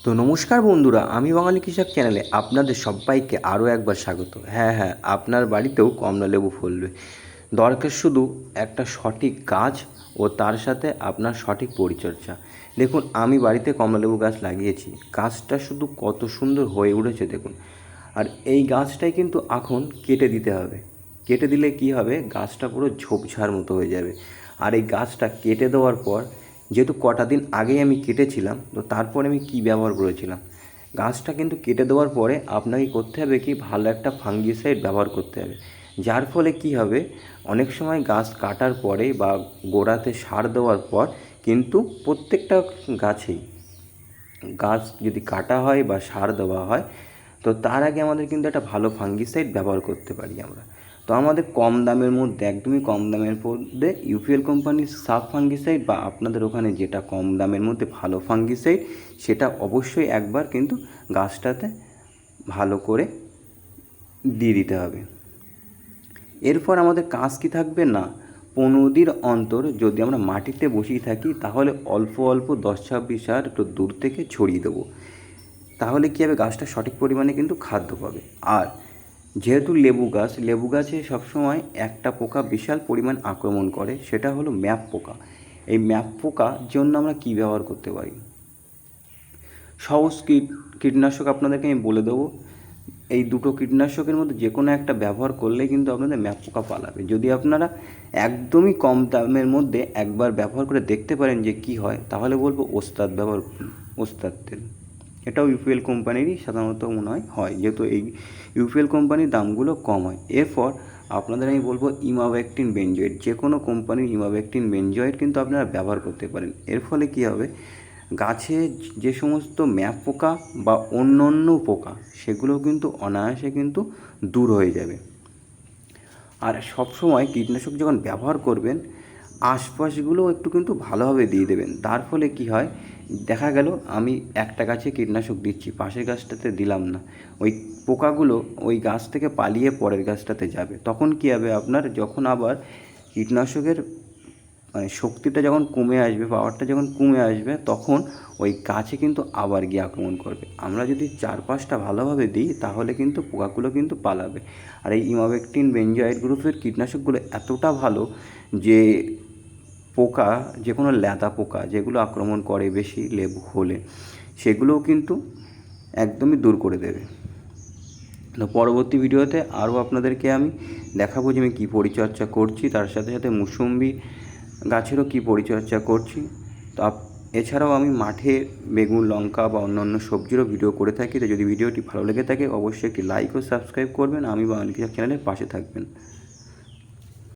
তো নমস্কার বন্ধুরা, আমি বাঙালি কৃষক চ্যানেলে আপনাদের সবাইকে আরও একবার স্বাগত। হ্যাঁ, আপনার বাড়িতেও কমলালেবু ফলবে। দরকার শুধু একটা সঠিক গাছ ও তার সাথে আপনার সঠিক পরিচর্যা। দেখুন, আমি বাড়িতে কমলালেবু গাছ লাগিয়েছি। গাছটা শুধু কত সুন্দর হয়ে উঠেছে দেখুন। আর এই গাছটাই কিন্তু এখন কেটে দিতে হবে। কেটে দিলে কি হবে, গাছটা পুরো ঝোপঝাড় মতো হয়ে যাবে। আর এই গাছটা কেটে দেওয়ার পর, যেহেতু কটা দিন আগেই আমি কেটেছিলাম, তো তারপরে আমি কি ব্যবহার করেছিলাম, গাছটা কিন্তু কেটে দেওয়ার পরে আপনাকে করতে হবে কি, ভালো একটা ফাঙ্গিসাইড ব্যবহার করতে হবে। যার ফলে কি হবে, অনেক সময় গাছ কাটার পরে বা গোড়াতে সার দেওয়ার পর কিন্তু প্রত্যেকটা গাছেই, গাছ যদি কাটা হয় বা সার দেওয়া হয়, তো তার আগে আমাদের কিন্তু একটা ভালো ফাঙ্গিসাইড ব্যবহার করতে পারি আমরা। তো আমাদের কম দামের মধ্যে, একদমই কম দামের মধ্যে ইউপিএল কোম্পানির সাব ফাঙ্গিসাইড বা আপনাদের ওখানে যেটা কম দামের মধ্যে ভালো ফাঙ্গিসাইড, সেটা অবশ্যই একবার কিন্তু গাছটাতে ভালো করে দিয়ে দিতে হবে। এরপর আমাদের কাজ কী থাকবে না, 15 দিন অন্তর যদি আমরা মাটিতে বসিয়ে থাকি, তাহলে অল্প অল্প 10-26 হাত একটু দূর থেকে ছড়িয়ে দেবো। তাহলে কী হবে, গাছটা সঠিক পরিমাণে কিন্তু খাদ্য পাবে। আর যেহেতু লেবু গাছে সবসময় একটা পোকা বিশাল পরিমাণ আক্রমণ করে, সেটা হলো ম্যাপ পোকা। এই ম্যাপ পোকার জন্য আমরা কী ব্যবহার করতে পারি, সহজ কীটনাশক আপনাদেরকে আমি বলে দেবো। এই দুটো কীটনাশকের মধ্যে যে কোনো একটা ব্যবহার করলেই কিন্তু আপনাদের ম্যাপ পোকা পালাবে। যদি আপনারা একদমই কম দামের মধ্যে একবার ব্যবহার করে দেখতে পারেন যে কি হয়, তাহলে বলবো ওস্তাদ ব্যবহার করুন, ওস্তাদ তেল। এটাও ইউপিএল কোম্পানিরই সাধারণত মনে হয়, যেহেতু এই ইউপিএল কোম্পানির দামগুলো কম হয়। এরপর আপনাদের আমি বলবো ইমাভেক্টিন বেনজয়েড, যে কোনো কোম্পানির ইমাভেক্টিন বেনজয়েড কিন্তু আপনারা ব্যবহার করতে পারেন। এর ফলে কী হবে, গাছে যে সমস্ত ম্যাপ পোকা বা অন্য অন্য পোকা, সেগুলো কিন্তু অনায়াসে কিন্তু দূর হয়ে যাবে। আর সবসময় কীটনাশক যখন ব্যবহার করবেন, আশপাশগুলো একটু কিন্তু ভালোভাবে দিয়ে দেবেন। তার ফলে কি হয়, দেখা গেল আমি একটা গাছে কীটনাশক দিচ্ছি, পাশের গাছটাতে দিলাম না, ওই পোকাগুলো ওই গাছ থেকে পালিয়ে পরের গাছটাতে যাবে। তখন কী হবে, আপনার যখন আবার কীটনাশকের মানে শক্তিটা যখন কমে আসবে, পাওয়ারটা যখন কমে আসবে, তখন ওই গাছে কিন্তু আবার গিয়ে আক্রমণ করবে। আমরা যদি 4-5টা ভালোভাবে দিই, তাহলে কিন্তু পোকাগুলো কিন্তু পালাবে। আর এই ইমাভেক্টিন বেনজয়েড গ্রুপের কীটনাশকগুলো এতটা ভালো যে পোকা, যে কোনো ল্যাদা পোকা যেগুলো আক্রমণ করে বেশি লেবু হলে, সেগুলোও কিন্তু একদমই দূর করে দেবে। তো পরবর্তী ভিডিওতে আরও আপনাদেরকে আমি দেখাবো যে আমি কী পরিচর্যা করছি, তার সাথে সাথে মুসম্বি গাছেরও কী পরিচর্যা করছি। তো এছাড়াও আমি মাঠে বেগুন, লঙ্কা বা অন্যান্য সবজিরও ভিডিও করে থাকি। তো যদি ভিডিওটি ভালো লেগে থাকে, অবশ্যই একটি লাইক ও সাবস্ক্রাইব করবেন। আমি বাঙালি কৃষক চ্যানেলের পাশে থাকবেন।